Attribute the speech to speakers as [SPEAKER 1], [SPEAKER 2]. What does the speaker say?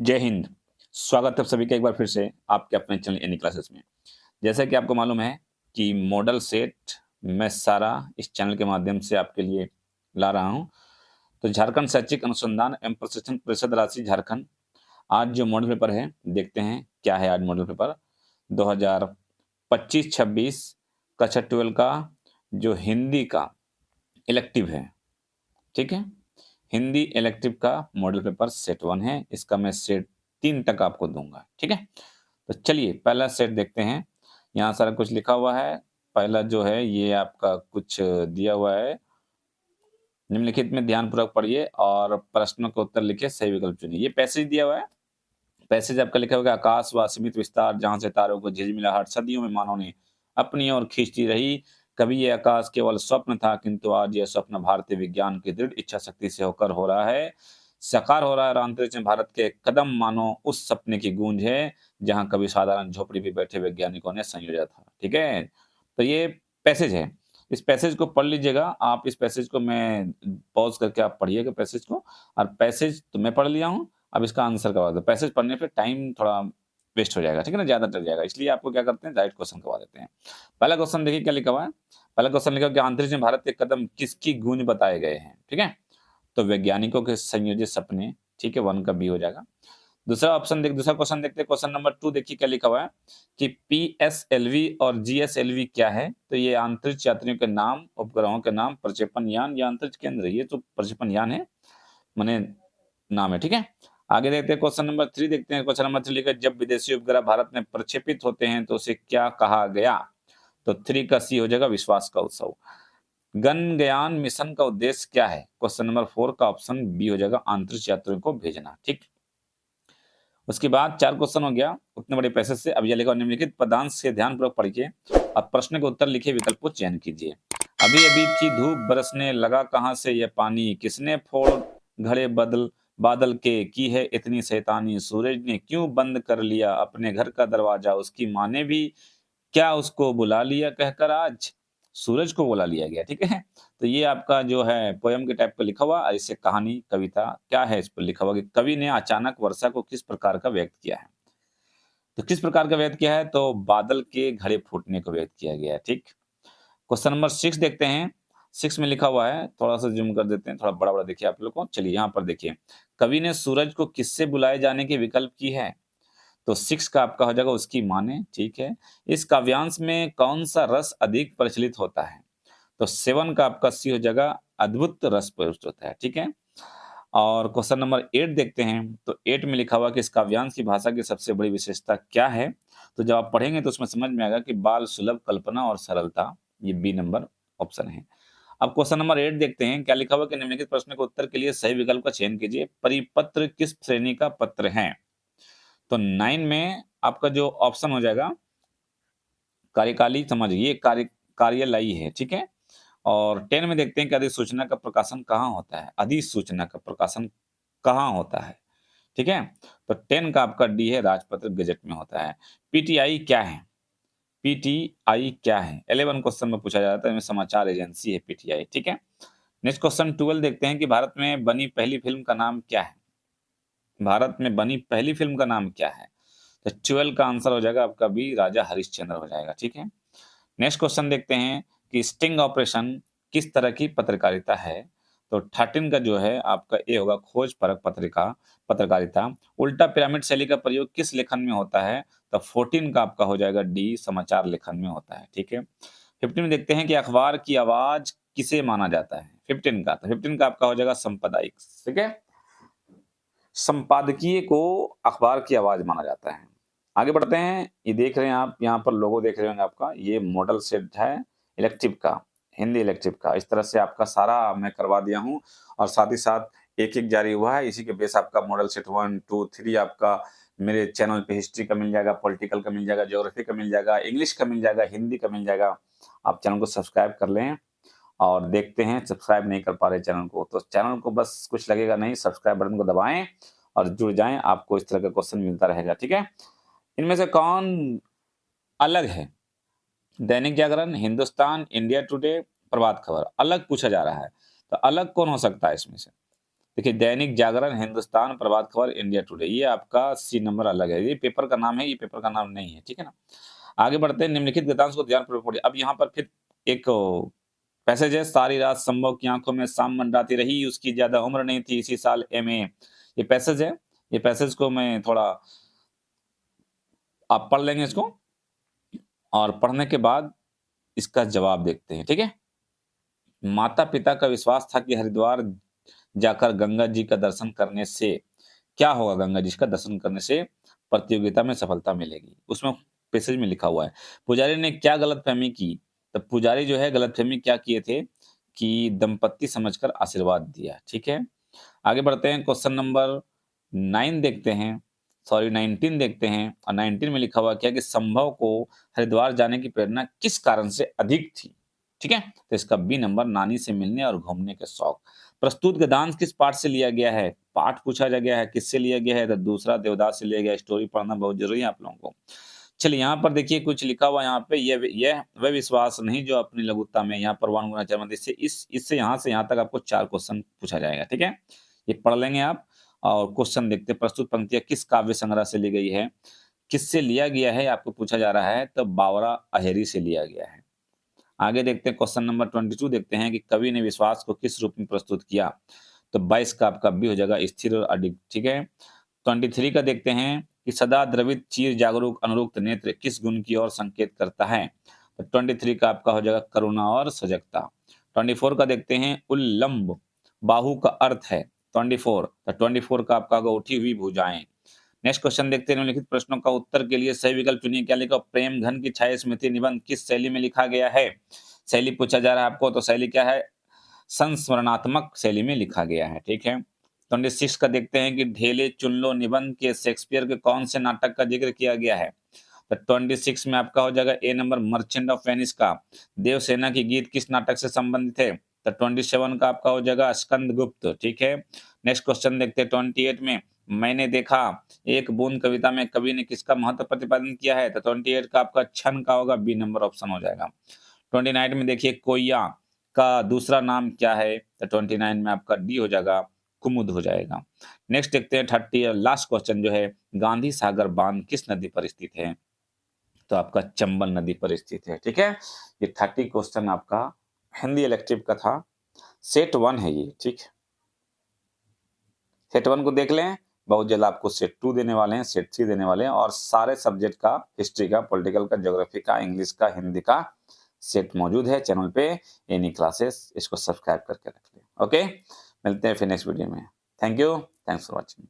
[SPEAKER 1] जय हिंद। स्वागत है आप सभी का एक बार फिर से आपके अपने चैनल एनी क्लासेस में। जैसा कि आपको मालूम है कि मॉडल सेट मैं सारा इस चैनल के माध्यम से आपके लिए ला रहा हूं। तो झारखंड शैक्षिक अनुसंधान एवं प्रशिक्षण परिषद राशि झारखंड, आज जो मॉडल पेपर है देखते हैं क्या है। आज मॉडल पेपर 2025-26 कक्षा 12 का जो हिंदी का इलेक्टिव है, ठीक है। हिंदी इलेक्टिव का मॉडल पेपर सेट 1 है। इसका मैं सेट 3 तक आपको दूंगा, ठीक है। तो चलिए पहला सेट देखते हैं। यहाँ सारा कुछ लिखा हुआ है। पहला जो है ये आपका कुछ दिया हुआ है। निम्नलिखित में ध्यानपूर्वक पढ़िए और प्रश्नों के उत्तर लिखिए, सही विकल्प चुनिए। ये पैसेज दिया हुआ है। पैसेज आपका लिखा होगा, आकाश व सीमित विस्तार जहां से तारों को झिलमिलाहट सदियों में मानव ने अपनी ओर खींचती रही। कभी ये आकाश केवल स्वप्न था, किंतु आज यह स्वप्न भारतीय विज्ञान की दृढ़ इच्छा शक्ति से होकर हो रहा है, साकार हो रहा है। और अंतरिक्ष में भारत के कदम मानो उस सपने की गूंज है जहां कभी साधारण झोपड़ी में बैठे वैज्ञानिकों ने संयोजा था, ठीक है। तो ये पैसेज है। इस पैसेज को पढ़ लीजिएगा आप। इस पैसेज को मैं पॉज करके आप पढ़िएगा पैसेज को। और पैसेज तो मैं पढ़ लिया हूँ, अब इसका आंसर करवा दो। पैसेज पढ़ने पे टाइम थोड़ा वेस्ट हो जाएगा, ठीक है ना, ज्यादा टल जाएगा। इसलिए आपको क्या करते हैं, डायरेक्ट क्वेश्चन करवा देते हैं। पहला क्वेश्चन देखिए क्या लिखा हुआ है। पहला क्वेश्चन लिखा हुआ कि अंतरिक्ष में भारत के कदम किसकी गूंज बताए गए हैं, ठीक है। तो वैज्ञानिकों के संयोजित सपने, ठीक है, 1 का बी हो जाएगा। दूसरा ऑप्शन दूसरा क्वेश्चन देखते हैं। क्वेश्चन नंबर 2 देखिए क्या लिखा हुआ है कि पीएसएलवी और जीएसएलवी क्या है। तो ये अंतरिक्ष यात्रियों के नाम, उपग्रहों के नाम, प्रक्षेपण यान या अंतरिक्ष केंद्र। ये तो प्रक्षेपण यान है, माने नाम है, ठीक है। आगे देखते हैं क्वेश्चन नंबर 3 देखते हैं। क्वेश्चन नंबर 3 लिखा है, जब विदेशी उपग्रह भारत में प्रक्षेपित होते हैं तो उसे क्या कहा गया। तो 3 का सी हो जाएगा, विश्वास का उत्सव। गगनयान मिशन का उद्देश्य क्या है। क्वेश्चन नंबर 4 का ऑप्शन बी हो जाएगा, अंतरिक्ष यात्रियों को भेजना, ठीक। उसके बाद 4 क्वेश्चन हो गया उतने बड़े पैसे से। अब यह लिखा, निम्नलिखित पदांश से ध्यानपूर्वक पढ़िए और प्रश्न के उत्तर लिखे, विकल्प को चयन कीजिए। अभी अभी थी धूप बरसने, लगा कहां से यह पानी, किसने फोड़ घड़े बदल बादल के, की है इतनी शैतानी, सूरज ने क्यों बंद कर लिया अपने घर का दरवाजा, उसकी माँ ने भी क्या उसको बुला लिया कहकर आज। सूरज को बुला लिया गया, ठीक है। तो ये आपका जो है पोयम के टाइप का लिखा हुआ। ऐसे कहानी कविता क्या है, इस पर लिखा हुआ कि कवि ने अचानक वर्षा को किस प्रकार का व्यक्त किया है। तो किस प्रकार का व्यक्त किया है, तो बादल के घड़े फूटने को व्यक्त किया गया है, ठीक। क्वेश्चन नंबर 6 देखते हैं। 6 में लिखा हुआ है, थोड़ा सा जूम कर देते हैं, थोड़ा बड़ा बड़ा देखिए आप लोग को। चलिए यहाँ पर देखिए, कवि ने सूरज को किससे बुलाए जाने के विकल्प की है। तो 6 का आपका हो जाएगा उसकी माने, ठीक है। इस काव्यांश में कौन सा रस अधिक प्रचलित होता है। तो 7 का आपका सी हो जाएगा, अद्भुत रस प्रयुक्त होता है, ठीक है। और क्वेश्चन नंबर 8 देखते हैं। तो 8 में लिखा हुआ कि इस काव्यांश की भाषा की सबसे बड़ी विशेषता क्या है। तो जब आप पढ़ेंगे तो उसमें समझ में आएगा कि बाल सुलभ कल्पना और सरलता। ये बी नंबर ऑप्शन है। अब क्वेश्चन नंबर 8 देखते हैं क्या लिखा हुआ कि निम्नलिखित प्रश्न के उत्तर के लिए सही विकल्प का चयन कीजिए। परिपत्र किस श्रेणी का पत्र है। तो 9 में आपका जो ऑप्शन हो जाएगा, कार्यकाली समझिए कार्यालयी है, ठीक है। और 10 में देखते हैं कि अधिसूचना का प्रकाशन कहाँ होता है। अधिसूचना का प्रकाशन कहाँ होता है, ठीक है। तो 10 का आपका डी है, राजपत्र गजट में होता है। पीटीआई क्या है। पीटीआई क्या है, 11 क्वेश्चन में पूछा जाता है, समाचार एजेंसी है पीटीआई, ठीक है। नेक्स्ट क्वेश्चन 12 देखते हैं कि भारत में बनी पहली फिल्म का नाम क्या है। भारत में बनी पहली फिल्म का नाम क्या है। तो 12 का आंसर हो जाएगा आपका बी, राजा हरिश्चंद्र हो जाएगा, ठीक है। नेक्स्ट क्वेश्चन देखते हैं कि स्टिंग ऑपरेशन किस तरह की पत्रकारिता है। तो 13 का जो है आपका ए होगा, खोज परक पत्रकारिता। उल्टा पिरामिड शैली का प्रयोग किस लेखन में होता है। तो 14 का आपका हो जाएगा डी, समाचार लेखन में होता है, ठीक है। 15 में देखते हैं कि अखबार की आवाज किसे माना जाता है। 15 का, तो 15 का आपका हो जाएगा संपादकीय, ठीक है। संपादकीय को अखबार की आवाज माना जाता है। आगे बढ़ते हैं। ये देख रहे हैं आप, यहाँ पर लोगो देख रहे होंगे आपका, ये मॉडल सेट है इलेक्टिव का, हिंदी इलेक्टिव का। इस तरह से आपका सारा मैं करवा दिया हूँ और साथ ही साथ एक एक जारी हुआ है। इसी के बेस आपका मॉडल सेट 1 2 3 आपका मेरे चैनल पे हिस्ट्री का मिल जाएगा, पॉलिटिकल का मिल जाएगा, ज्योग्राफी का मिल जाएगा, इंग्लिश का मिल जाएगा, हिंदी का मिल जाएगा। आप चैनल को सब्सक्राइब कर लें और देखते हैं, सब्सक्राइब नहीं कर पा रहे चैनल को तो चैनल को बस कुछ लगेगा नहीं, सब्सक्राइब बटन को दबाएं और जुड़ जाएं, आपको इस तरह का क्वेश्चन मिलता रहेगा, ठीक है। इनमें से कौन अलग है। Dainik Jagran, Hindustan, India today, Prabhat Khabar. अलग पूछा जा रहा है, तो अलग कौन हो सकता है इसमें से। देखिए दैनिक जागरण, हिंदुस्तान, प्रभात खबर, इंडिया टुडे, ये आपका सी नंबर अलग है, ये पेपर का नाम है, ये पेपर का नाम नहीं है, ठीक है ना। आगे बढ़ते हैं, निम्नलिखित गद्यांश को ध्यानपूर्वक पढ़िए। अब यहाँ पर फिर एक पैसेज है, सारी रात संभव की आंखों में शाम मंडराती रही, उसकी ज्यादा उम्र नहीं थी, इसी साल एमए। ये पैसेज है, ये पैसेज को मैं थोड़ा आप पढ़ लेंगे इसको, और पढ़ने के बाद इसका जवाब देखते हैं, ठीक है। माता पिता का विश्वास था कि हरिद्वार जाकर गंगा जी का दर्शन करने से क्या होगा, गंगा जी का दर्शन करने से प्रतियोगिता में सफलता मिलेगी। उसमें पैसेज में लिखा हुआ है, पुजारी ने क्या गलतफहमी की। तो पुजारी जो है गलतफहमी क्या किए थे कि दंपत्ति समझकर आशीर्वाद दिया, ठीक है। आगे बढ़ते हैं, क्वेश्चन नंबर 9 देखते हैं, सॉरी 19 देखते हैं, और 19 में लिखा हुआ क्या कि संभव को हरिद्वार जाने की प्रेरणा किस कारण से अधिक थी, ठीक है। तो इसका बी नंबर, नानी से मिलने और घूमने के शौक। प्रस्तुत गद्यांश किस पाठ से लिया गया है, पाठ पूछा जा गया है, किससे लिया गया है, तो दूसरा देवदास से लिया गया। स्टोरी पढ़ना बहुत जरूरी है आप लोगों को। चलिए यहाँ पर देखिए कुछ लिखा हुआ यहाँ पे, यह वह विश्वास नहीं जो अपनी लघुता में, यहाँ पर 1 गुना 4 मत, इससे यहाँ से यहाँ तक आपको 4 क्वेश्चन पूछा जाएगा, ठीक है। ये पढ़ लेंगे आप, और क्वेश्चन देखते हैं। प्रस्तुत पंक्तियां किस काव्य संग्रह से ली गई है, किससे लिया गया है आपको पूछा जा रहा है, तो बावरा अहेरी से लिया गया है। आगे देखते हैं, क्वेश्चन नंबर 22 देखते हैं कि कवि ने विश्वास को किस रूप में प्रस्तुत किया। तो 22 का आपका बी हो जाएगा, स्थिर और अडिग, ठीक है। 23 का देखते हैं कि सदा द्रवित चीर जागरूक अनुरुक्त नेत्र किस गुण की ओर संकेत करता है। तो 23 का आपका हो जाएगा करुणा और सजगता। 24 का देखते हैं, उल्लंब बाहु का अर्थ है 24, तो 24 का आपका होगा उठी हुई भुजाएं। नेक्स्ट क्वेश्चन देखते हैं, निम्नलिखित प्रश्नों का उत्तर के लिए सही विकल्प चुनिए। क्या लिखा, प्रेम घन की छाया स्मृति निबंध किस शैली में लिखा गया है। शैली पूछा जा रहा है आपको, तो शैली क्या है, संस्मरणात्मक शैली में लिखा गया है, ठीक है। 26 का देखते हैं कि ढेले चुन लो निबंध के शेक्सपियर के कौन से नाटक का जिक्र किया गया है। तो 26 में आपका हो जाएगा ए नंबर, मर्चेंट ऑफ वेनिस का। देवसेना की गीत किस नाटक से संबंधित है। तो 27 का आपका हो जाएगा स्कंदगुप्त, ठीक है। नेक्स्ट क्वेश्चन देखते हैं 28 में, मैंने देखा एक बूंद कविता में कवि ने किसका महत्व प्रतिपादन किया है। तो 28 का आपका छन का होगा, बी नंबर ऑप्शन हो जाएगा। 29 में देखिए कोया का दूसरा नाम क्या है। तो 29 में आपका डी हो जाएगा, कुमुद हो जाएगा। नेक्स्ट देखते हैं 30 लास्ट क्वेश्चन जो है, गांधी सागर बांध किस नदी पर स्थित है। तो आपका चंबल नदी पर स्थित है, ठीक है। ये 30 क्वेश्चन आपका हिंदी इलेक्टिव का था, सेट 1 है ये, ठीक है। सेट 1 को देख लें, बहुत जल्द आपको सेट 2 देने वाले हैं, सेट 3 देने वाले हैं, और सारे सब्जेक्ट का, हिस्ट्री का, पॉलिटिकल का, ज्योग्राफी का, इंग्लिश का, हिंदी का सेट मौजूद है चैनल पे, एनी क्लासेस, इसको सब्सक्राइब करके रख लें। ओके, मिलते हैं फिर नेक्स्ट वीडियो में। Thank you, thanks for watching.